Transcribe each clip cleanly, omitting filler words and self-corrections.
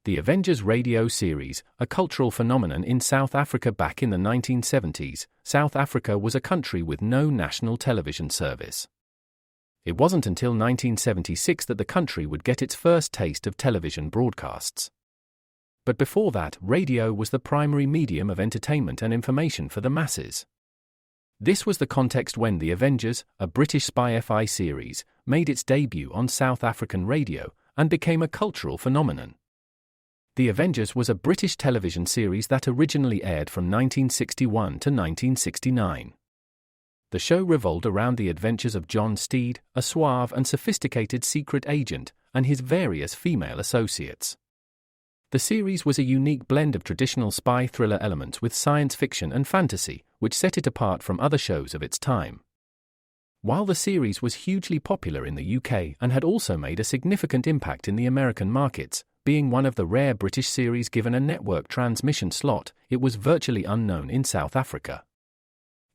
The Avengers radio series, a cultural phenomenon in South Africa back in the 1970s, South Africa was a country with no national television service. It wasn't until 1976 that the country would get its first taste of television broadcasts. But before that, radio was the primary medium of entertainment and information for the masses. This was the context when The Avengers, a British spy-fi series, made its debut on South African radio and became a cultural phenomenon. The Avengers was a British television series that originally aired from 1961 to 1969. The show revolved around the adventures of John Steed, a suave and sophisticated secret agent, and his various female associates. The series was a unique blend of traditional spy thriller elements with science fiction and fantasy, which set it apart from other shows of its time. While the series was hugely popular in the UK and had also made a significant impact in the American markets, being one of the rare British series given a network transmission slot, it was virtually unknown in South Africa.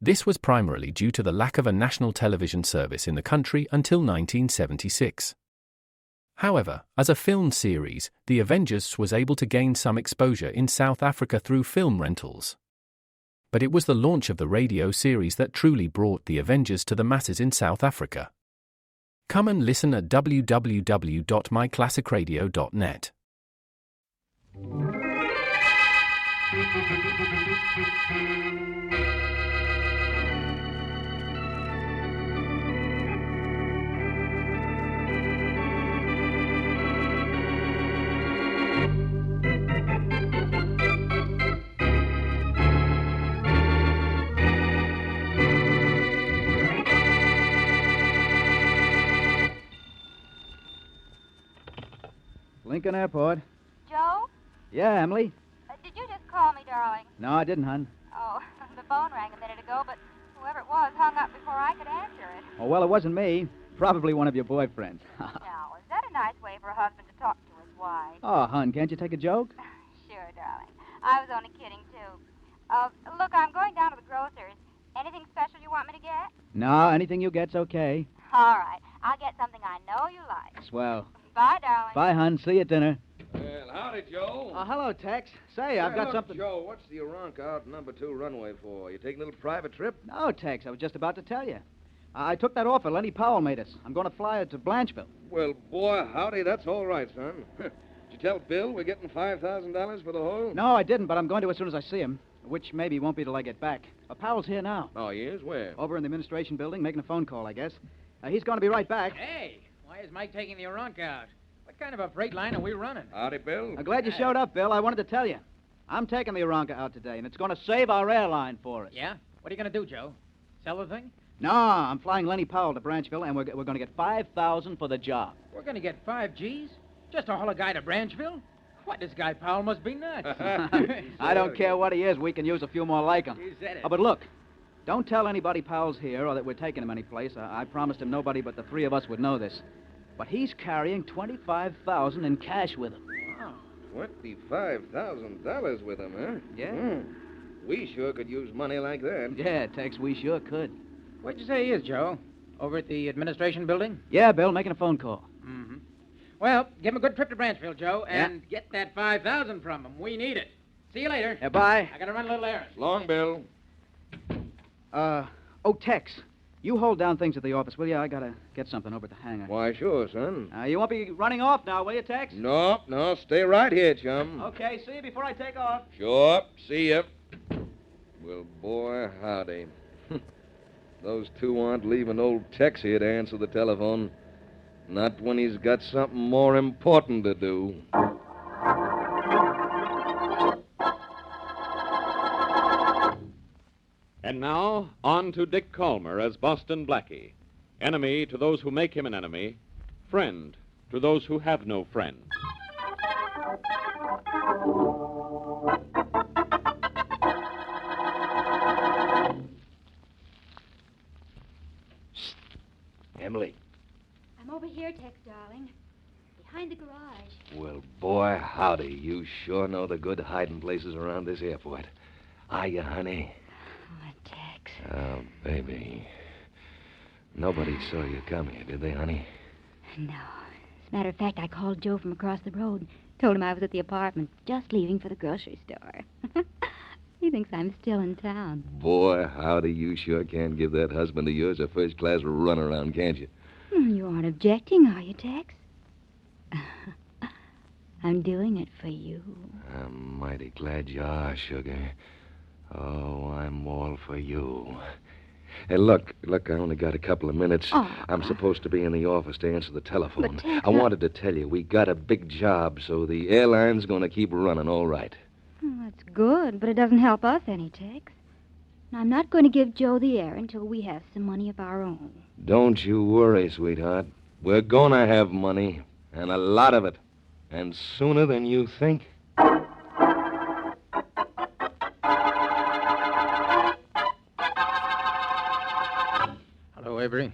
This was primarily due to the lack of a national television service in the country until 1976. However, as a film series, The Avengers was able to gain some exposure in South Africa through film rentals. But it was the launch of the radio series that truly brought The Avengers to the masses in South Africa. Come and listen at www.myclassicradio.net. Lincoln Airport. Joe? Yeah, Emily? Did you just call me, darling? No, I didn't, hon. Oh, the phone rang a minute ago, but whoever it was hung up before I could answer it. Oh, well, it wasn't me. Probably one of your boyfriends. Now, is that a nice way for a husband to talk to his wife? Oh, hon, can't you take a joke? Sure, darling. I was only kidding, too. Look, I'm going down to the grocer's. Anything special you want me to get? No, anything you get's okay. All right. I'll get something I know you like. Swell. Bye, darling. Bye, hon. See you at dinner. Well, howdy, Joe. Hello, Tex. Say, I've got look, something... Joe, what's the Aronka out number 2 runway for? You taking a little private trip? No, Tex, I was just about to tell you. I took that offer Lenny Powell made us. I'm going to fly it to Blancheville. Well, boy, howdy, that's all right, son. Did you tell Bill we're getting $5,000 for the whole? No, I didn't, but I'm going to as soon as I see him, which maybe won't be till I get back. Powell's here now. Oh, he is? Where? Over in the administration building, making a phone call, I guess. He's going to be right back. Hey, why is Mike taking the Aronka out? What kind of a freight line are we running? Howdy, Bill. I'm glad you showed up, Bill. I wanted to tell you. I'm taking the Aronka out today, and it's going to save our airline for us. Yeah? What are you going to do, Joe? Sell the thing? No, I'm flying Lenny Powell to Branchville, and we're going to get $5,000 for the job. We're going to get 5 G's? Just to haul a guy to Branchville? What, this guy Powell must be nuts. I don't care what he is. We can use a few more like him. You said it. Oh, but look, don't tell anybody Powell's here or that we're taking him anyplace. I promised him nobody but the 3 of us would know this. But he's carrying $25,000 in cash with him. Wow. $25,000 with him, huh? Yeah. We sure could use money like that. Yeah, Tex, we sure could. Where'd you say he is, Joe? Over at the administration building? Yeah, Bill, making a phone call. Mm-hmm. Well, give him a good trip to Branchville, Joe, and get that $5,000 from him. We need it. See you later. Yeah, bye. I gotta run a little errand. Long, Bill. Tex, you hold down things at the office, will you? I gotta get something over at the hangar. Why, sure, son. You won't be running off now, will you, Tex? No, stay right here, chum. Okay, see you before I take off. Sure. See ya. Well, boy, howdy. Those two aren't leaving old Tex here to answer the telephone. Not when he's got something more important to do. And now, on to Dick Calmer as Boston Blackie. Enemy to those who make him an enemy. Friend to those who have no friend. Emily. I'm over here, Tex, darling. Behind the garage. Well, boy, howdy. You sure know the good hiding places around this airport. Are you, honey? Oh, Tex. Oh, baby. Nobody saw you come here, did they, honey? No. As a matter of fact, I called Joe from across the road. Told him I was at the apartment, just leaving for the grocery store. He thinks I'm still in town. Boy, howdy, you sure can give that husband of yours a first-class runaround, can't you? You aren't objecting, are you, Tex? I'm doing it for you. I'm mighty glad you are, sugar. Oh, I'm all for you. Hey, look, I only got a couple of minutes. Oh. I'm supposed to be in the office to answer the telephone. But, Tex, I wanted to tell you, we got a big job, so the airline's going to keep running all right. That's good, but it doesn't help us any, Tex. And I'm not going to give Joe the air until we have some money of our own. Don't you worry, sweetheart. We're going to have money, and a lot of it. And sooner than you think. Hello, Avery.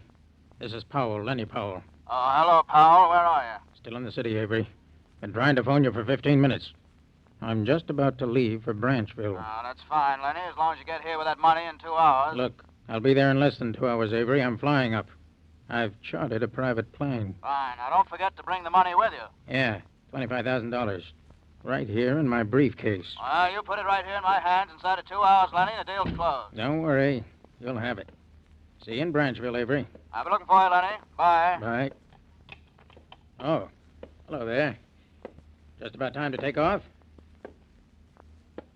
This is Powell, Lenny Powell. Oh, hello, Powell. Where are you? Still in the city, Avery. Been trying to phone you for 15 minutes. I'm just about to leave for Branchville. Oh, that's fine, Lenny, as long as you get here with that money in 2 hours. Look, I'll be there in less than 2 hours, Avery. I'm flying up. I've chartered a private plane. Fine. Now, don't forget to bring the money with you. Yeah, $25,000. Right here in my briefcase. Well, you put it right here in my hands inside of 2 hours, Lenny. The deal's closed. Don't worry. You'll have it. See you in Branchville, Avery. I'll be looking for you, Lenny. Bye. Bye. Oh, hello there. Just about time to take off?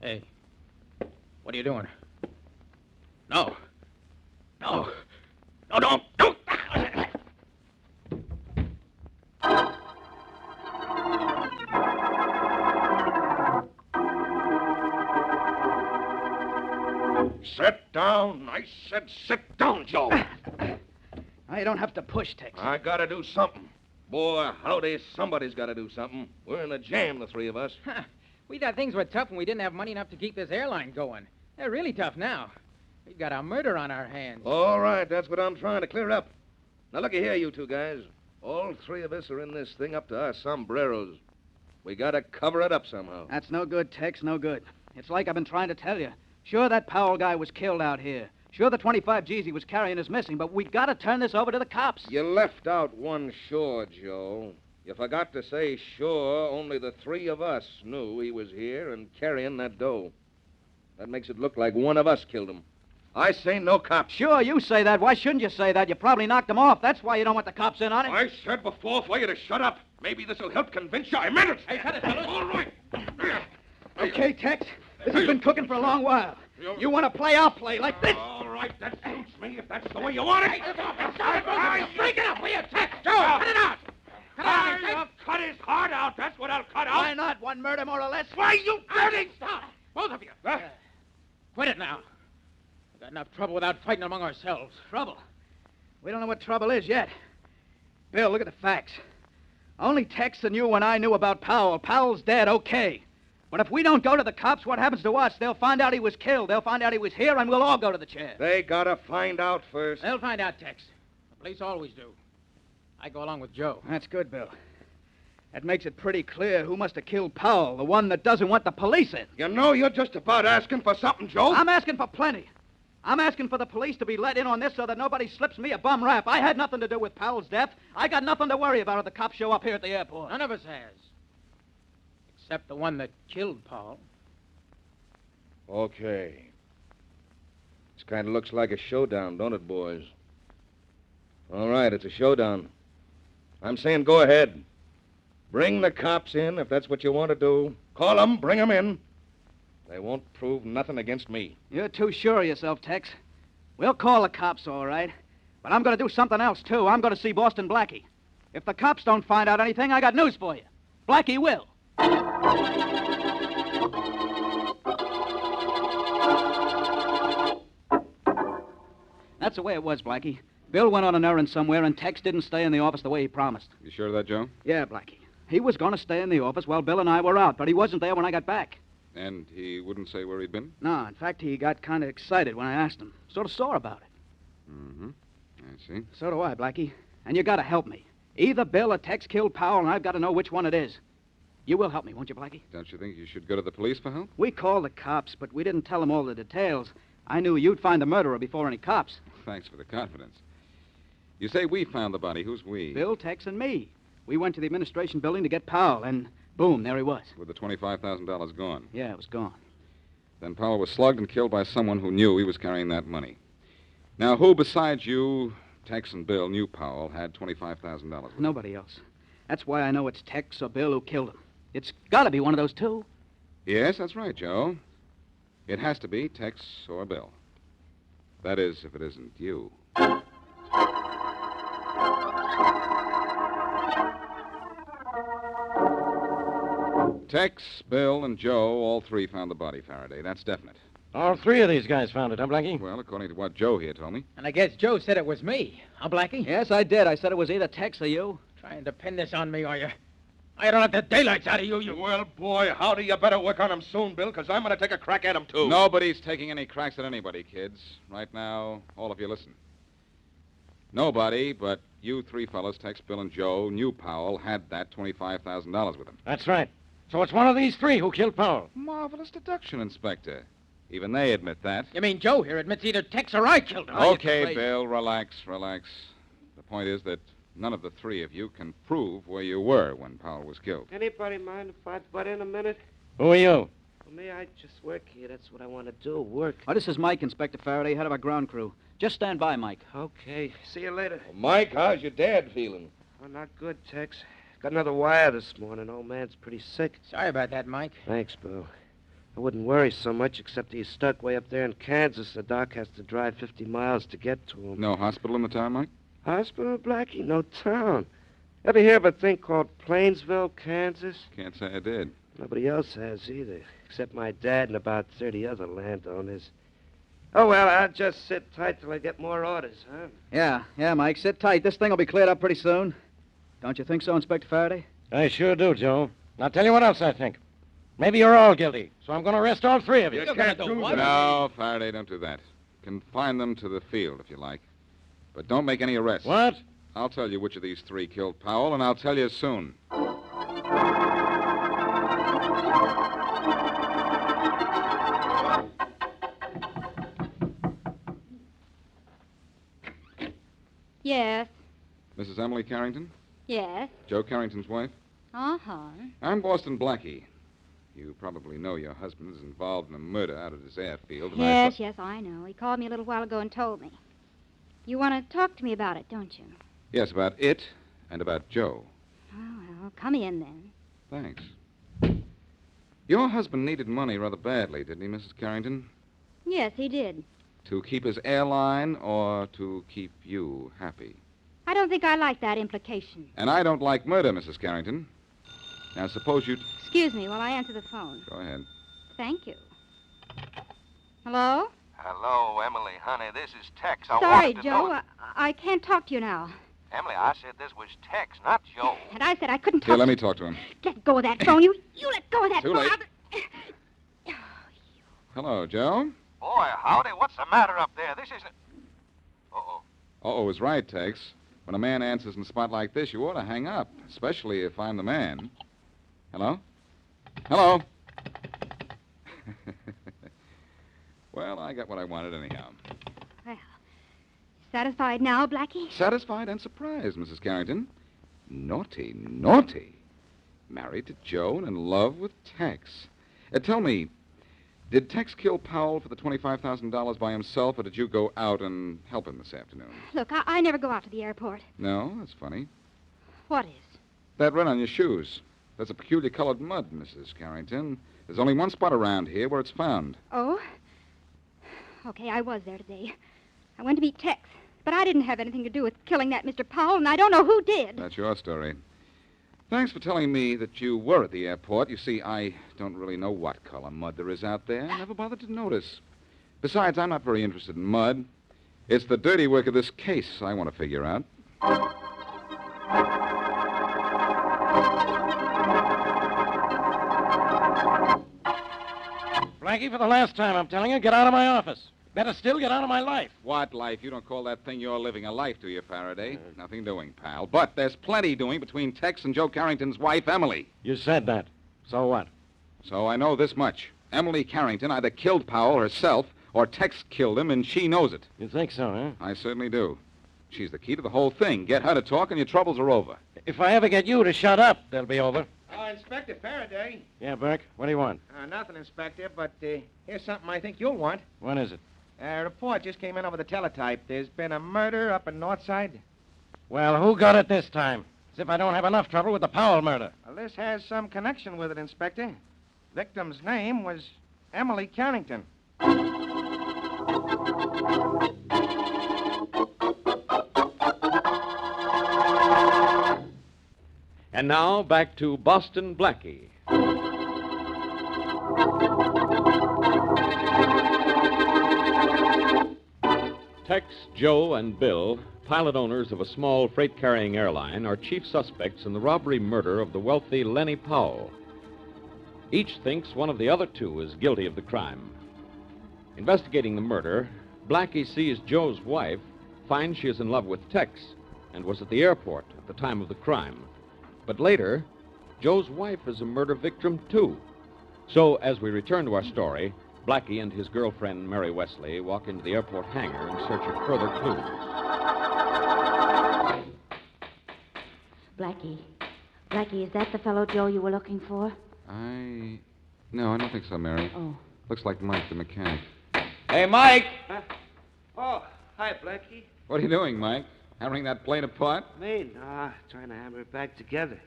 Hey, what are you doing? No. No. No, don't. Sit down. I said sit down, Joe. Now, you don't have to push, Tex. I gotta do something. Boy, howdy, somebody's gotta do something. We're in a jam, the three of us. We thought things were tough when we didn't have money enough to keep this airline going. They're really tough now. We've got a murder on our hands. All right, that's what I'm trying to clear up. Now, looky here, you two guys. All three of us are in this thing up to our sombreros. We gotta cover it up somehow. That's no good, Tex, no good. It's like I've been trying to tell you. Sure, that Powell guy was killed out here. Sure, the 25 G's he was carrying is missing, but we gotta turn this over to the cops. You left out one sure, Joe. You forgot to say sure only the three of us knew he was here and carrying that dough. That makes it look like one of us killed him. I say no cops. Sure, you say that. Why shouldn't you say that? You probably knocked him off. That's why you don't want the cops in on it. I said before for you to shut up. Maybe this will help convince you. I meant it. Hey, cut it, fellas. All right. Okay, Tex. This has been cooking for a long while. You want to play, I'll play like this. All right, that suits me if that's the way you want it. Break it up, will you, Tex? Joe, cut it out. I'll cut his heart out. That's what I'll cut out. Why not? One murder, more or less. Why, you dirty... Stop. Both of you. Quit it now. We've got enough trouble without fighting among ourselves. Trouble? We don't know what trouble is yet. Bill, look at the facts. Only Tex and you and I knew about Powell. Powell's dead, okay. But if we don't go to the cops, what happens to us? They'll find out he was killed. They'll find out he was here, and we'll all go to the chair. They gotta find out first. They'll find out, Tex. The police always do. I go along with Joe. That's good, Bill. That makes it pretty clear who must have killed Powell, the one that doesn't want the police in. You know, you're just about asking for something, Joe. I'm asking for plenty. I'm asking for the police to be let in on this so that nobody slips me a bum rap. I had nothing to do with Powell's death. I got nothing to worry about if the cops show up here at the airport. None of us has. Except the one that killed Powell. Okay. This kind of looks like a showdown, don't it, boys? All right, it's a showdown. I'm saying go ahead. Bring the cops in if that's what you want to do. Call them, bring them in. They won't prove nothing against me. You're too sure of yourself, Tex. We'll call the cops, all right. But I'm going to do something else, too. I'm going to see Boston Blackie. If the cops don't find out anything, I got news for you. Blackie will. That's the way it was, Blackie. Bill went on an errand somewhere, and Tex didn't stay in the office the way he promised. You sure of that, Joe? Yeah, Blackie. He was going to stay in the office while Bill and I were out, but he wasn't there when I got back. And he wouldn't say where he'd been? No, in fact, he got kind of excited when I asked him. Sort of sore about it. Mm-hmm. I see. So do I, Blackie. And you got to help me. Either Bill or Tex killed Powell, and I've got to know which one it is. You will help me, won't you, Blackie? Don't you think you should go to the police for help? We called the cops, but we didn't tell them all the details. I knew you'd find the murderer before any cops. Thanks for the confidence. You say we found the body. Who's we? Bill, Tex, and me. We went to the administration building to get Powell, and Boom, there he was. With the $25,000 gone. Yeah, it was gone. Then Powell was slugged and killed by someone who knew he was carrying that money. Now, who besides you, Tex and Bill, knew Powell had $25,000 with him? Nobody else. That's why I know it's Tex or Bill who killed him. It's got to be one of those two. Yes, that's right, Joe. It has to be Tex or Bill. That is, if it isn't you. Tex, Bill, and Joe, all three found the body, Faraday. That's definite. All three of these guys found it, huh, Blackie? Well, according to what Joe here told me. And I guess Joe said it was me. Huh, Blackie? Yes, I did. I said it was either Tex or you. Trying to pin this on me, are you? I don't let the daylights out of you. Well, boy, howdy, you better work on him soon, Bill, because I'm going to take a crack at him, too. Nobody's taking any cracks at anybody, kids. Right now, all of you listen. Nobody but you three fellas, Tex, Bill, and Joe, knew Powell had that $25,000 with him. That's right. So it's one of these three who killed Powell. Marvelous deduction, Inspector. Even they admit that. You mean Joe here admits either Tex or I killed him? Okay, Bill, relax. The point is that none of the three of you can prove where you were when Powell was killed. Anybody mind if I butt in a minute? Who are you? Well, me, I just work here. That's what I want to do, work. Oh, this is Mike, Inspector Faraday, head of our ground crew. Just stand by, Mike. Okay, see you later. Well, Mike, how's your dad feeling? Oh, not good, Tex. Got another wire this morning. Old man's pretty sick. Sorry about that, Mike. Thanks, Bill. I wouldn't worry so much, except he's stuck way up there in Kansas. The doc has to drive 50 miles to get to him. No hospital in the town, Mike? Hospital, Blackie? No town. Ever hear of a thing called Plainsville, Kansas? Can't say I did. Nobody else has either, except my dad and about 30 other landowners. Oh, well, I'll just sit tight till I get more orders, huh? Yeah, Mike, sit tight. This thing will be cleared up pretty soon. Don't you think so, Inspector Faraday? I sure do, Joe. I'll tell you what else I think. Maybe you're all guilty, so I'm going to arrest all three of you. You can't do that. No, Faraday, don't do that. Confine them to the field, if you like. But don't make any arrests. What? I'll tell you which of these three killed Powell, and I'll tell you soon. Yes. Mrs. Emily Carrington? Yes. Joe Carrington's wife? Uh-huh. I'm Boston Blackie. You probably know your husband is involved in a murder out at his airfield. And Yes, I know. He called me a little while ago and told me. You want to talk to me about it, don't you? Yes, about it and about Joe. Oh, well, come in then. Thanks. Your husband needed money rather badly, didn't he, Mrs. Carrington? Yes, he did. To keep his airline or to keep you happy? I don't think I like that implication. And I don't like murder, Mrs. Carrington. Now, suppose you... Excuse me while I answer the phone. Go ahead. Thank you. Hello? Hello, Emily, honey. This is Tex. Sorry, Joe. I can't talk to you now. Emily, I said this was Tex, not Joe. And I said I couldn't talk Here, let to me talk to him. Let go of that phone. You let go of that Too phone. late. Hello, Joe? Boy, howdy, what's the matter up there? This isn't... Uh-oh. Uh-oh is right, Tex. When a man answers in a spot like this, you ought to hang up, especially if I'm the man. Hello? Hello? Well, I got what I wanted anyhow. Well, satisfied now, Blackie? Satisfied and surprised, Mrs. Carrington. Naughty, naughty. Married to Joe and in love with Tex. Tell me, did Tex kill Powell for the $25,000 by himself, or did you go out and help him this afternoon? Look, I never go out to the airport. No? That's funny. What is? That run on your shoes. That's a peculiar colored mud, Mrs. Carrington. There's only one spot around here where it's found. Oh? Okay, I was there today. I went to meet Tex, but I didn't have anything to do with killing that Mr. Powell, and I don't know who did. That's your story. Thanks for telling me that you were at the airport. You see, I don't really know what color mud there is out there. I never bothered to notice. Besides, I'm not very interested in mud. It's the dirty work of this case I want to figure out. Blackie, for the last time, I'm telling you, get out of my office. Better still, get out of my life. What life? You don't call that thing you're living a life, do you, Faraday? Nothing doing, pal. But there's plenty doing between Tex and Joe Carrington's wife, Emily. You said that. So what? So I know this much. Emily Carrington either killed Powell herself or Tex killed him, and she knows it. You think so, huh? I certainly do. She's the key to the whole thing. Get her to talk, and your troubles are over. If I ever get you to shut up, they'll be over. Inspector Faraday. Yeah, Burke, what do you want? Nothing, Inspector, but here's something I think you'll want. What is it? A report just came in over the teletype. There's been a murder up in Northside. Well, who got it this time? As if I don't have enough trouble with the Powell murder. Well, this has some connection with it, Inspector. Victim's name was Emily Carrington. And now back to Boston Blackie. Tex, Joe, and Bill, pilot owners of a small freight-carrying airline, are chief suspects in the robbery murder of the wealthy Lenny Powell. Each thinks one of the other two is guilty of the crime. Investigating the murder, Blackie sees Joe's wife, finds she is in love with Tex, and was at the airport at the time of the crime. But later, Joe's wife is a murder victim, too. So, as we return to our story, Blackie and his girlfriend, Mary Wesley, walk into the airport hangar in search of further clues. Blackie, is that the fellow Joe you were looking for? No, I don't think so, Mary. Oh. Looks like Mike, the mechanic. Hey, Mike! Oh, hi, Blackie. What are you doing, Mike? Hammering that plane apart? Me? Nah, trying to hammer it back together.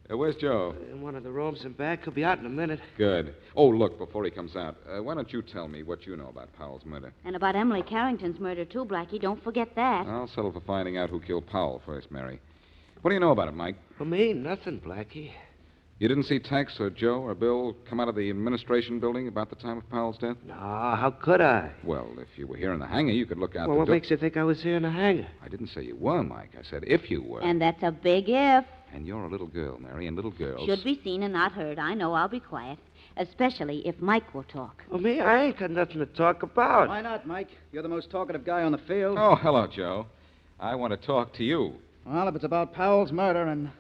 Where's Joe? In one of the rooms in back. He'll be out in a minute. Good. Oh, look, before he comes out, why don't you tell me what you know about Powell's murder? And about Emily Carrington's murder, too, Blackie. Don't forget that. I'll settle for finding out who killed Powell first, Mary. What do you know about it, Mike? For me, nothing, Blackie. You didn't see Tex or Joe or Bill come out of the administration building about the time of Powell's death? No, how could I? Well, if you were here in the hangar, you could look out Well, the what door. makes you think I was here in the hangar? I didn't say you were, Mike. I said if you were. And that's a big if. And you're a little girl, Mary, and little girls... Should be seen and not heard. I know I'll be quiet. Especially if Mike will talk. Well, me, I ain't got nothing to talk about. Why not, Mike? You're the most talkative guy on the field. Oh, hello, Joe. I want to talk to you. Well, if it's about Powell's murder and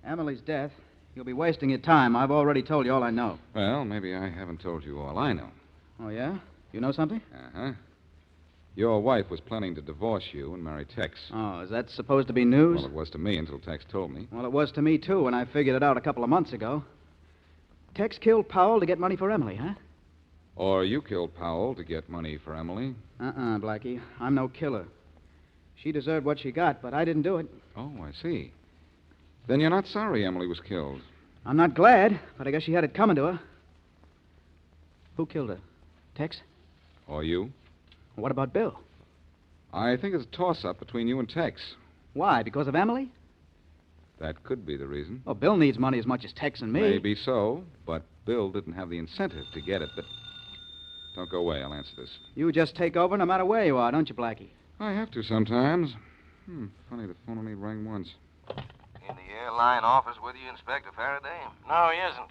Emily's death, you'll be wasting your time. I've already told you all I know. Well, maybe I haven't told you all I know. Oh, yeah? You know something? Uh-huh. Your wife was planning to divorce you and marry Tex. Oh, is that supposed to be news? Well, it was to me until Tex told me. Well, it was to me, too, when I figured it out a couple of months ago. Tex killed Powell to get money for Emily, huh? Or you killed Powell to get money for Emily. Blackie. I'm no killer. She deserved what she got, but I didn't do it. Oh, I see. Then you're not sorry Emily was killed. I'm not glad, but I guess she had it coming to her. Who killed her? Tex? Or you? What about Bill? I think it's a toss-up between you and Tex. Why? Because of Emily? That could be the reason. Well, Bill needs money as much as Tex and me. Maybe so, but Bill didn't have the incentive to get it. But don't go away. I'll answer this. You just take over no matter where you are, don't you, Blackie? I have to sometimes. Funny, the phone only rang once. In the airline office with you, Inspector Faraday? No, he isn't.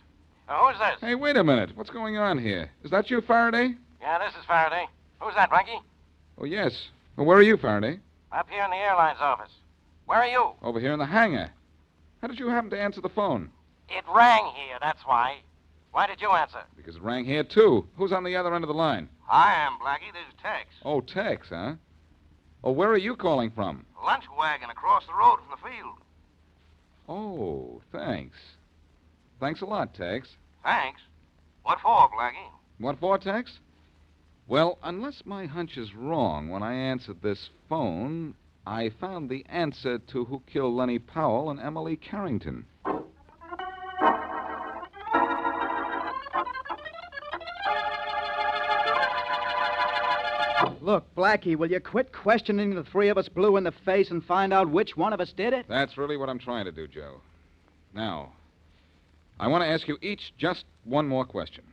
Who's this? Hey, wait a minute. What's going on here? Is that you, Faraday? Yeah, this is Faraday. Who's that, Blackie? Oh, yes. Well, where are you, Faraday? Up here in the airline's office. Where are you? Over here in the hangar. How did you happen to answer the phone? It rang here, that's why. Why did you answer? Because it rang here, too. Who's on the other end of the line? I am, Blackie. This is Tex. Oh, Tex, huh? Oh, where are you calling from? Lunch wagon across the road from the field. Oh, thanks. Thanks a lot, Tex. Thanks. What for, Blackie? What for, Tex? Well, unless my hunch is wrong, when I answered this phone, I found the answer to who killed Lenny Powell and Emily Carrington. Look, Blackie, will you quit questioning the three of us blue in the face and find out which one of us did it? That's really what I'm trying to do, Joe. Now, I want to ask you each just one more question.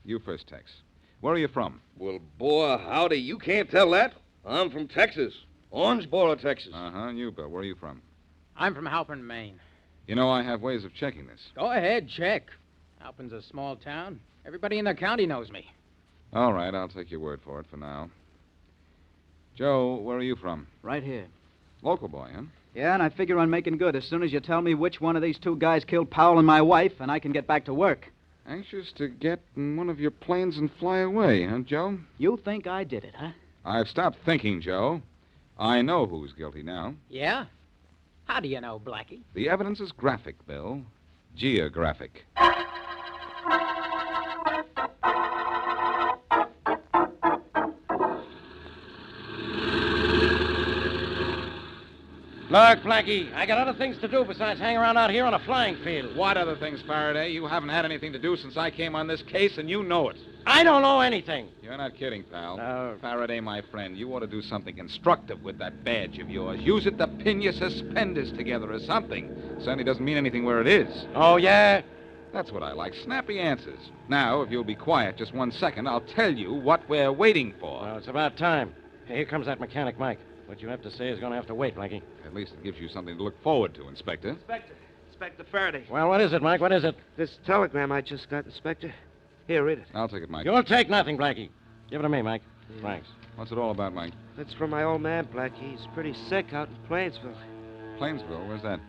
You first, Tex. Where are you from? Well, boy, howdy, you can't tell that. I'm from Texas. Orangeboro, Texas. Uh-huh, and you, Bill. Where are you from? I'm from Halpern, Maine. You know, I have ways of checking this. Go ahead, check. Halpern's a small town. Everybody in the county knows me. All right, I'll take your word for it for now. Joe, where are you from? Right here. Local boy, huh? Yeah, and I figure on making good as soon as you tell me which one of these two guys killed Powell and my wife, and I can get back to work. Anxious to get in one of your planes and fly away, huh, Joe? You think I did it, huh? I've stopped thinking, Joe. I know who's guilty now. Yeah? How do you know, Blackie? The evidence is graphic, Bill. geographic. Look, Blackie, I got other things to do besides hang around out here on a flying field. What other things, Faraday? You haven't had anything to do since I came on this case, and you know it. I don't know anything. You're not kidding, pal. No. Faraday, my friend, you ought to do something constructive with that badge of yours. Use it to pin your suspenders together or something. Certainly doesn't mean anything where it is. Oh, yeah? That's what I like, snappy answers. Now, if you'll be quiet just 1 second, I'll tell you what we're waiting for. Well, it's about time. Hey, here comes that mechanic, Mike. What you have to say is going to have to wait, Blackie. At least it gives you something to look forward to, Inspector. Inspector Faraday. Well, what is it, Mike? What is it? This telegram I just got, Inspector. Here, read it. I'll take it, Mike. You'll take nothing, Blackie. Give it to me, Mike. Thanks. What's it all about, Mike? It's from my old man, Blackie. He's pretty sick out in Plainsville. Plainsville? Where's that?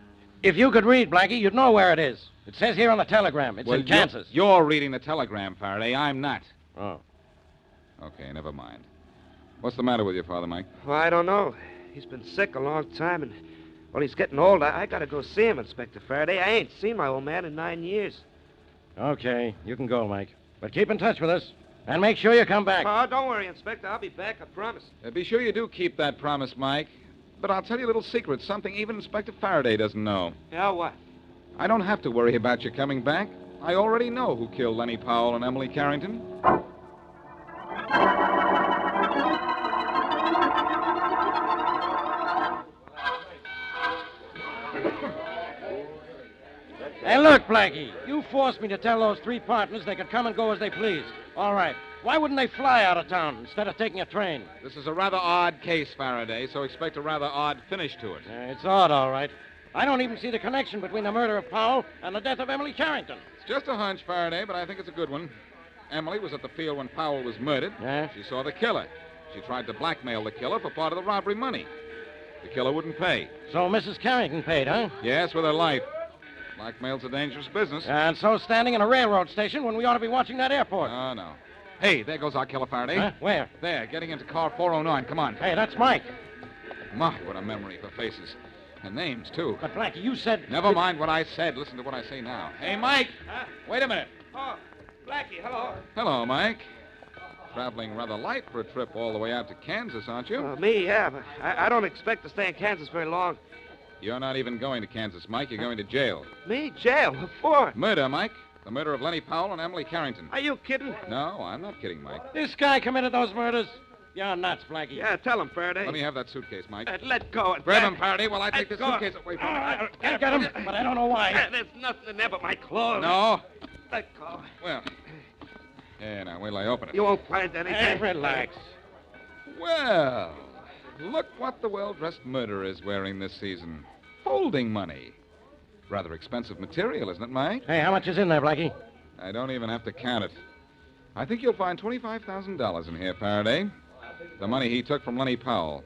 If you could read, Blackie, you'd know where it is. It says here on the telegram. It's in Kansas. You're reading the telegram, Faraday. I'm not. Oh. Okay, never mind. What's the matter with your father, Mike? Well, I don't know. He's been sick a long time, and, well, he's getting old. I got to go see him, Inspector Faraday. I ain't seen my old man in 9 years. Okay, you can go, Mike. But keep in touch with us, and make sure you come back. Oh, don't worry, Inspector. I'll be back, I promise. Be sure you do keep that promise, Mike. But I'll tell you a little secret, something even Inspector Faraday doesn't know. Yeah, what? I don't have to worry about you coming back. I already know who killed Lenny Powell and Emily Carrington. Hey, look, Blackie, you forced me to tell those three partners they could come and go as they pleased. All right. Why wouldn't they fly out of town instead of taking a train? This is a rather odd case, Faraday, so expect a rather odd finish to it. It's odd, all right. I don't even see the connection between the murder of Powell and the death of Emily Carrington. It's just a hunch, Faraday, but I think it's a good one. Emily was at the field when Powell was murdered. Yeah? She saw the killer. She tried to blackmail the killer for part of the robbery money. The killer wouldn't pay. So Mrs. Carrington paid, huh? Yes, with her life. Blackmail's a dangerous business. And so standing in a railroad station when we ought to be watching that airport. Oh, no. Hey, there goes our killer, Faraday. Huh? Where? There, getting into car 409. Come on. Hey, that's Mike. My, what a memory for faces. And names, too. But, Blackie, you said... Never mind what I said. Listen to what I say now. Hey, Mike. Huh? Wait a minute. Oh, Blackie, hello. Hello, Mike. Traveling rather light for a trip all the way out to Kansas, aren't you? Me, yeah, but I don't expect to stay in Kansas very long. You're not even going to Kansas, Mike. You're going to jail. Me? Jail? What for? Murder, Mike. The murder of Lenny Powell and Emily Carrington. Are you kidding? No, I'm not kidding, Mike. This guy committed those murders? You're nuts, Blackie. Yeah, tell him, Faraday. Let me have that suitcase, Mike. Let go. Grab him, Faraday, while I take this go. suitcase away from him. Can't get him, but I don't know why. There's nothing in there but my clothes. No. Let go. Well, yeah, now, wait till I open it. You won't find anything. Hey, relax. Well, look what the well-dressed murderer is wearing this season. Folding money. Rather expensive material, isn't it, Mike? Hey, how much is in there, Blackie? I don't even have to count it. I think you'll find $25,000 in here, Faraday. The money he took from Lenny Powell.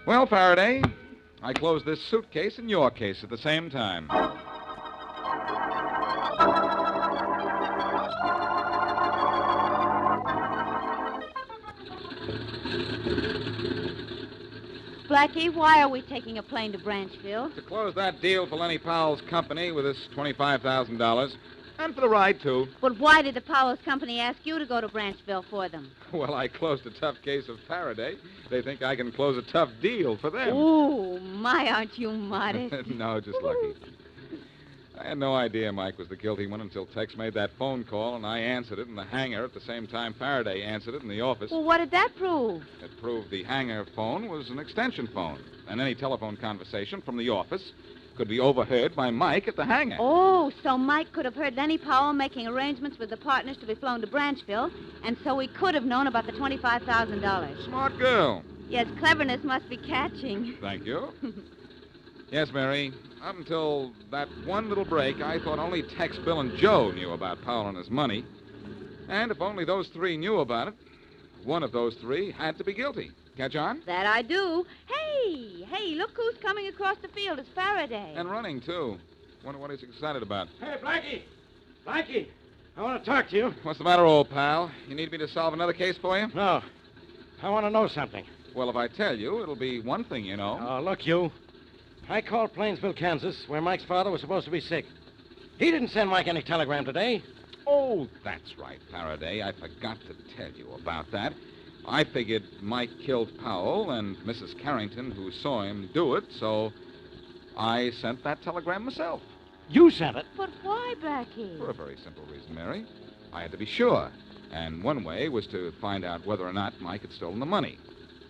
Well, Faraday, I closed this suitcase and your case at the same time. Blackie, why are we taking a plane to Branchville? To close that deal for Lenny Powell's company with this $25,000. And for the ride, too. But why did the Powell's company ask you to go to Branchville for them? Well, I closed a tough case of Faraday. They think I can close a tough deal for them. Ooh, my, aren't you modest? No, just lucky. I had no idea Mike was the guilty one until Tex made that phone call, and I answered it in the hangar at the same time Faraday answered it in the office. Well, what did that prove? It proved the hangar phone was an extension phone, and any telephone conversation from the office could be overheard by Mike at the hangar. Oh, so Mike could have heard Lenny Powell making arrangements with the partners to be flown to Branchville, and so he could have known about the $25,000. Smart girl. Yes, cleverness must be catching. Thank you. Yes, Mary. Up until that one little break, I thought only Tex, Bill, and Joe knew about Powell and his money. And if only those three knew about it, one of those three had to be guilty. Catch on? That I do. Hey, look who's coming across the field. It's Faraday. And running, too. Wonder what he's excited about. Hey, Blackie, I want to talk to you. What's the matter, old pal? You need me to solve another case for you? No, I want to know something. Well, if I tell you, it'll be one thing you know. Look, you. I called Plainsville, Kansas, where Mike's father was supposed to be sick. He didn't send Mike any telegram today. Oh, that's right, Faraday. I forgot to tell you about that. I figured Mike killed Powell and Mrs. Carrington, who saw him do it, so I sent that telegram myself. You sent it? But why, Blackie? For a very simple reason, Mary. I had to be sure. And one way was to find out whether or not Mike had stolen the money.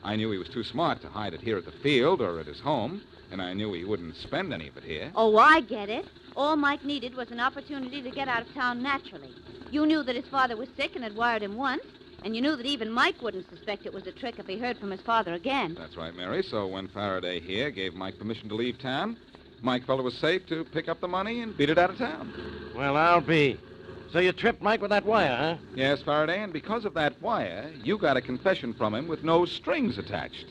I knew he was too smart to hide it here at the field or at his home, and I knew he wouldn't spend any of it here. Oh, I get it. All Mike needed was an opportunity to get out of town naturally. You knew that his father was sick and had wired him once, and you knew that even Mike wouldn't suspect it was a trick if he heard from his father again. That's right, Mary. So when Faraday here gave Mike permission to leave town, Mike felt it was safe to pick up the money and beat it out of town. Well, I'll be. So you tripped Mike with that wire, huh? Yes, Faraday, and because of that wire, you got a confession from him with no strings attached.